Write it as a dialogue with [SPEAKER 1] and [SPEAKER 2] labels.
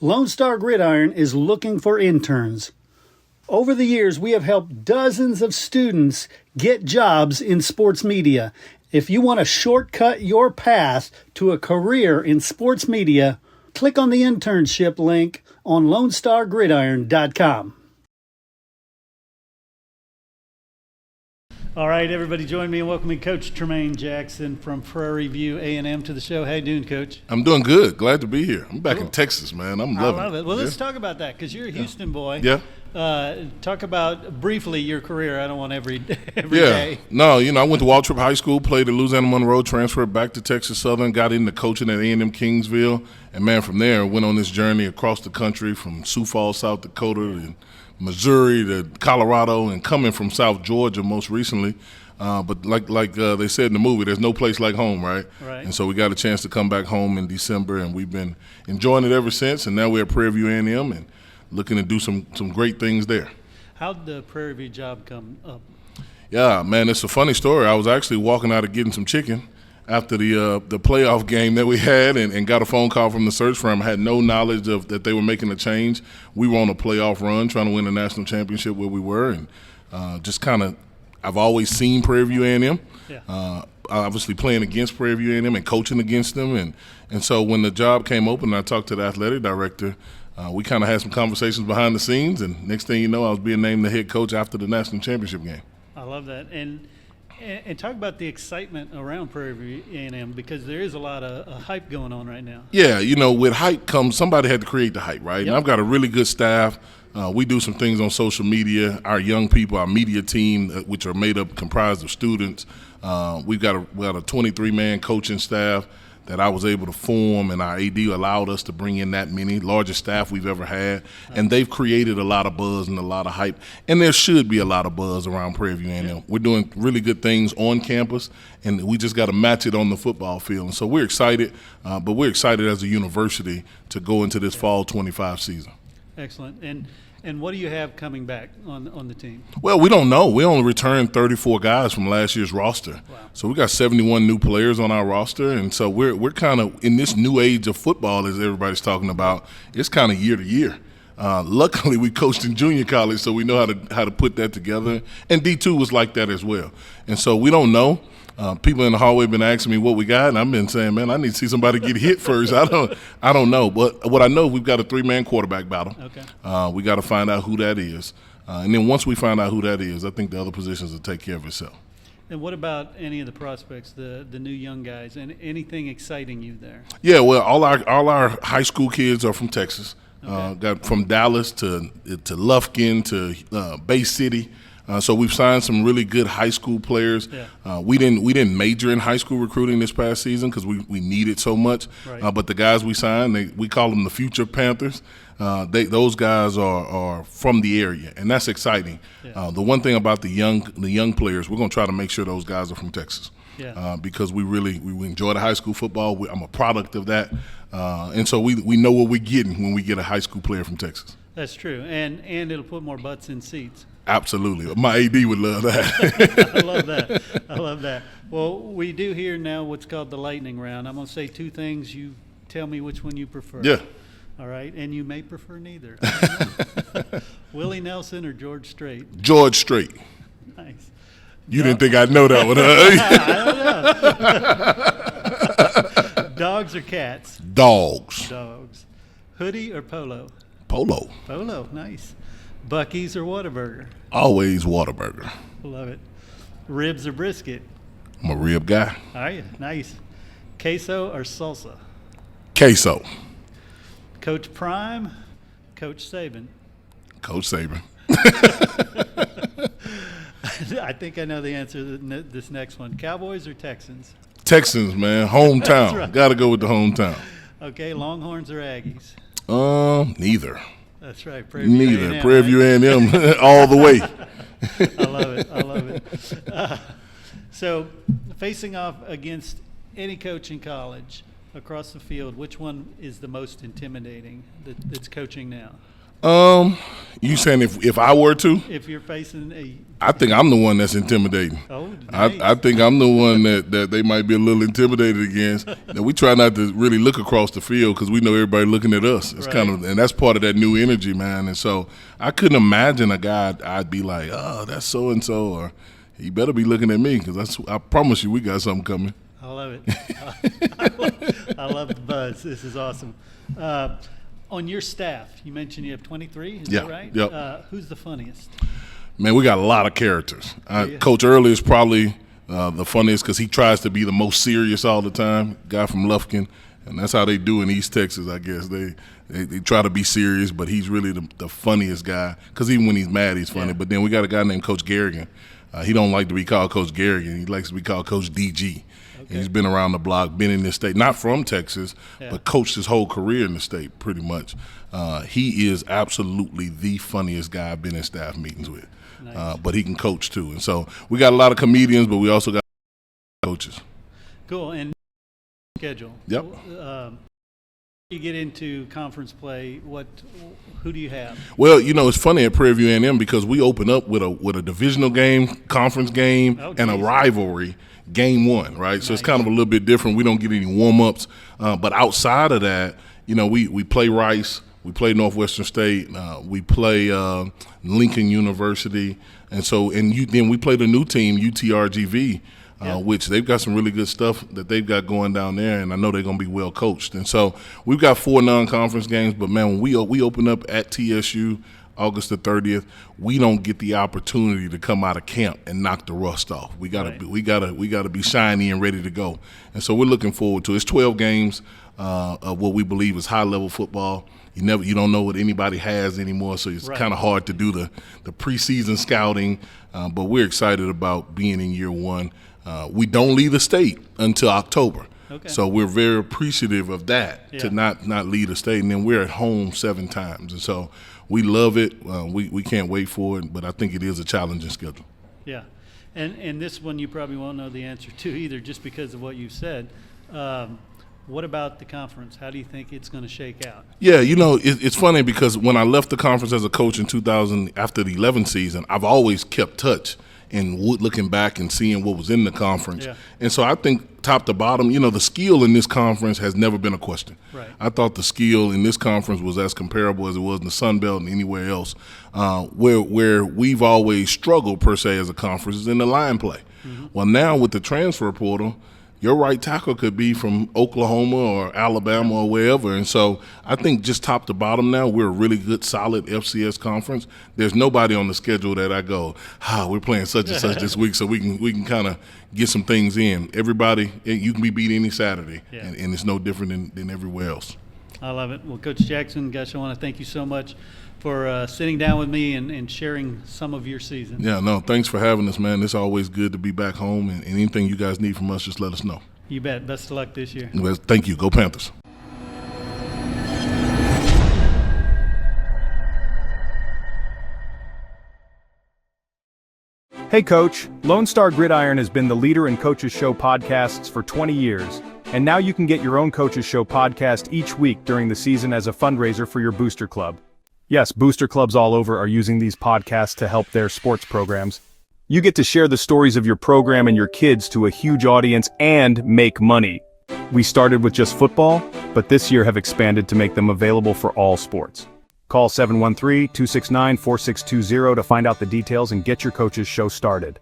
[SPEAKER 1] Lone Star Gridiron is looking for interns. Over the years, we have helped dozens of students get jobs in sports media. If you want to shortcut your path to a career in sports media, click on the internship link on LoneStarGridiron.com. All right, everybody, join me in welcoming Coach Tremaine Jackson from Prairie View A&M to the show. How you doing, Coach?
[SPEAKER 2] I'm doing good. Glad to be here. I'm back in Texas, man. I'm loving it.
[SPEAKER 1] I love it. Well, let's talk about that because you're a Houston boy.
[SPEAKER 2] Yeah.
[SPEAKER 1] Talk about briefly your career. I don't want every day.
[SPEAKER 2] No, I went to Waltrip High School, played at Louisiana Monroe, transferred back to Texas Southern, got into coaching at A&M Kingsville, and, man, from there went on this journey across the country from Sioux Falls, South Dakota, and Missouri to Colorado, and coming from South Georgia most recently. But like they said in the movie, there's no place like home, right?
[SPEAKER 1] Right.
[SPEAKER 2] And so we got a chance to come back home in December, and we've been enjoying it ever since. And now we're at Prairie View A&M and looking to do some great things there.
[SPEAKER 1] How'd the Prairie View job come up?
[SPEAKER 2] Yeah, man, it's a funny story. I was actually walking out of getting some chicken after the playoff game that we had and got a phone call from the search firm. I had no knowledge of that they were making a change. We were on a playoff run trying to win a national championship where we were, and just kind of I've always seen Prairie View A&M.
[SPEAKER 1] Yeah.
[SPEAKER 2] Obviously playing against Prairie View A&M and coaching against them. And so when the job came open and I talked to the athletic director, we kind of had some conversations behind the scenes, and next thing you know, I was being named the head coach after the national championship game.
[SPEAKER 1] I love that. And talk about the excitement around Prairie View A&M because there is a lot of hype going on right now.
[SPEAKER 2] Yeah, with hype comes somebody had to create the hype, right?
[SPEAKER 1] Yep.
[SPEAKER 2] And I've got a really good staff. We do some things on social media. Our young people, our media team, which are comprised of students. We've got a 23-man coaching staff that I was able to form, and our AD allowed us to bring in that many, largest staff we've ever had. And they've created a lot of buzz and a lot of hype. And there should be a lot of buzz around Prairie View A&M.
[SPEAKER 1] Yeah.
[SPEAKER 2] We're doing really good things on campus, and we just got to match it on the football field. And so we're excited, but we're excited as a university to go into this fall 25 season.
[SPEAKER 1] Excellent. And what do you have coming back on the team?
[SPEAKER 2] Well, we don't know. We only returned 34 guys from last year's roster.
[SPEAKER 1] Wow.
[SPEAKER 2] So we got 71 new players on our roster, and so we're kind of in this new age of football, as everybody's talking about. It's kind of year to year. Luckily, we coached in junior college, so we know how to put that together. And D2 was like that as well. And so we don't know. People in the hallway have been asking me what we got, and I've been saying, man, I need to see somebody get hit first. I don't know. But what I know, we've got a 3-man quarterback battle.
[SPEAKER 1] Okay.
[SPEAKER 2] We got to find out who that is. And then once we find out who that is, I think the other positions will take care of itself.
[SPEAKER 1] And what about any of the prospects, the new young guys, and anything exciting you there?
[SPEAKER 2] Yeah, well, all our high school kids are from Texas.
[SPEAKER 1] Okay.
[SPEAKER 2] Got from Dallas to Lufkin to Bay City. So we've signed some really good high school players.
[SPEAKER 1] Yeah.
[SPEAKER 2] We didn't major in high school recruiting this past season because we needed so much.
[SPEAKER 1] Right.
[SPEAKER 2] But the guys we signed, we call them the future Panthers. Those guys are from the area, and that's exciting.
[SPEAKER 1] Yeah.
[SPEAKER 2] The one thing about the young players, we're going to try to make sure those guys are from Texas.
[SPEAKER 1] Yeah.
[SPEAKER 2] Because we enjoy the high school football. I'm a product of that, and so we know what we're getting when we get a high school player from Texas.
[SPEAKER 1] That's true, and it'll put more butts in seats.
[SPEAKER 2] Absolutely. My AD would love that.
[SPEAKER 1] I love that. Well, we do here now what's called the lightning round. I'm going to say 2 things. You tell me which one you prefer.
[SPEAKER 2] Yeah.
[SPEAKER 1] All right, and you may prefer neither. Willie Nelson or George Strait?
[SPEAKER 2] George Strait.
[SPEAKER 1] Nice.
[SPEAKER 2] You didn't think I'd know that one,
[SPEAKER 1] I don't know. Dogs or cats?
[SPEAKER 2] Dogs.
[SPEAKER 1] Dogs. Hoodie or polo?
[SPEAKER 2] Polo.
[SPEAKER 1] Polo, nice. Buc-ee's or Whataburger?
[SPEAKER 2] Always Whataburger.
[SPEAKER 1] Love it. Ribs or brisket?
[SPEAKER 2] I'm a rib guy.
[SPEAKER 1] Are you? Nice. Queso or salsa?
[SPEAKER 2] Queso.
[SPEAKER 1] Coach Prime, Coach Saban?
[SPEAKER 2] Coach Saban.
[SPEAKER 1] I think I know the answer to this next one. Cowboys or Texans?
[SPEAKER 2] Texans, man. Hometown.
[SPEAKER 1] That's right.
[SPEAKER 2] Got to go with the hometown.
[SPEAKER 1] Okay, Longhorns or Aggies?
[SPEAKER 2] Neither.
[SPEAKER 1] That's right. Prairie View
[SPEAKER 2] Neither.
[SPEAKER 1] A&M,
[SPEAKER 2] Prairie View
[SPEAKER 1] right?
[SPEAKER 2] A&M all the way.
[SPEAKER 1] I love it. So, facing off against any coach in college across the field, which one is the most intimidating that's coaching now?
[SPEAKER 2] You saying if I were to?
[SPEAKER 1] If you're facing a,
[SPEAKER 2] I think I'm the one that's intimidating.
[SPEAKER 1] oh, nice.
[SPEAKER 2] I think I'm the one that they might be a little intimidated against. Now, we try not to really look across the field because we know everybody looking at us. It's
[SPEAKER 1] Right.
[SPEAKER 2] and that's part of that new energy, man. And so I couldn't imagine a guy I'd be like, oh, that's so and so, or he better be looking at me because I promise you we got something coming.
[SPEAKER 1] I love it. I love the buzz. This is awesome. On your staff, you mentioned you have 23. Is
[SPEAKER 2] Yeah,
[SPEAKER 1] that right?
[SPEAKER 2] yep.
[SPEAKER 1] Who's the funniest?
[SPEAKER 2] Man, we got a lot of characters.
[SPEAKER 1] Yeah.
[SPEAKER 2] Coach Early is probably the funniest because he tries to be the most serious all the time. Guy from Lufkin, and that's how they do in East Texas, I guess. They try to be serious, but he's really the funniest guy because even when he's mad, he's funny.
[SPEAKER 1] Yeah.
[SPEAKER 2] But then we got a guy named Coach Garrigan. He don't like to be called Coach Garrigan. He likes to be called Coach DG.
[SPEAKER 1] Okay.
[SPEAKER 2] He's been around the block, been in this state, not from Texas,
[SPEAKER 1] Yeah.
[SPEAKER 2] but coached his whole career in the state pretty much. He is absolutely the funniest guy I've been in staff meetings with.
[SPEAKER 1] Nice.
[SPEAKER 2] But he can coach too. And so we got a lot of comedians, but we also got coaches.
[SPEAKER 1] Cool. And schedule.
[SPEAKER 2] Yep.
[SPEAKER 1] You get into conference play. Who do you have?
[SPEAKER 2] Well, it's funny at Prairie A&M because we open up with a divisional game, conference game, and a
[SPEAKER 1] geez.
[SPEAKER 2] rivalry game one, right? So it's kind of a little bit different. We don't get any warm-ups. But outside of that, we play Rice. We play Northwestern State. We play Lincoln University, then we play the new team UTRGV, which they've got some really good stuff that they've got going down there, and I know they're going to be well coached. And so we've got 4 non-conference games. But man, when we open up at TSU August the 30th, we don't get the opportunity to come out of camp and knock the rust off. We gotta be shiny and ready to go. And so we're looking forward to it. It's 12 games of what we believe is high-level football. You don't know what anybody has anymore, so it's kind of hard to do the preseason scouting. But we're excited about being in year one. We don't leave the state until October.
[SPEAKER 1] Okay.
[SPEAKER 2] So we're very appreciative of that, to
[SPEAKER 1] Yeah.
[SPEAKER 2] not leave the state. And then we're at home 7 times. And so we love it. We can't wait for it, but I think it is a challenging schedule.
[SPEAKER 1] Yeah. And this one you probably won't know the answer to either, just because of what you said. What about the conference? How do you think it's going to shake out?
[SPEAKER 2] Yeah, it's funny because when I left the conference as a coach in 2000, after the 11th season, I've always kept touch and looking back and seeing what was in the conference.
[SPEAKER 1] Yeah.
[SPEAKER 2] And so I think top to bottom, the skill in this conference has never been a question.
[SPEAKER 1] Right.
[SPEAKER 2] I thought the skill in this conference was as comparable as it was in the Sun Belt and anywhere else. Where we've always struggled, per se, as a conference is in the line play. Mm-hmm. Well, now with the transfer portal, your right tackle could be from Oklahoma or Alabama or wherever. And so I think just top to bottom now, we're a really good, solid FCS conference. There's nobody on the schedule that I go, we're playing such and such this week, so we can kind of get some things in. Everybody, you can be beat any Saturday, and it's no different than everywhere else.
[SPEAKER 1] I love it. Well, Coach Jackson, gosh, I want to thank you so much for sitting down with me and sharing some of your season.
[SPEAKER 2] Yeah, no, thanks for having us, man. It's always good to be back home, and anything you guys need from us, just let us know.
[SPEAKER 1] You bet. Best of luck this year.
[SPEAKER 2] Well, thank you. Go Panthers.
[SPEAKER 3] Hey Coach, Lone Star Gridiron has been the leader in Coaches Show podcasts for 20 years, and now you can get your own Coaches Show podcast each week during the season as a fundraiser for your booster club. Yes, booster clubs all over are using these podcasts to help their sports programs. You get to share the stories of your program and your kids to a huge audience and make money. We started with just football, but this year have expanded to make them available for all sports. Call 713-269-4620 to find out the details and get your Coaches Show started.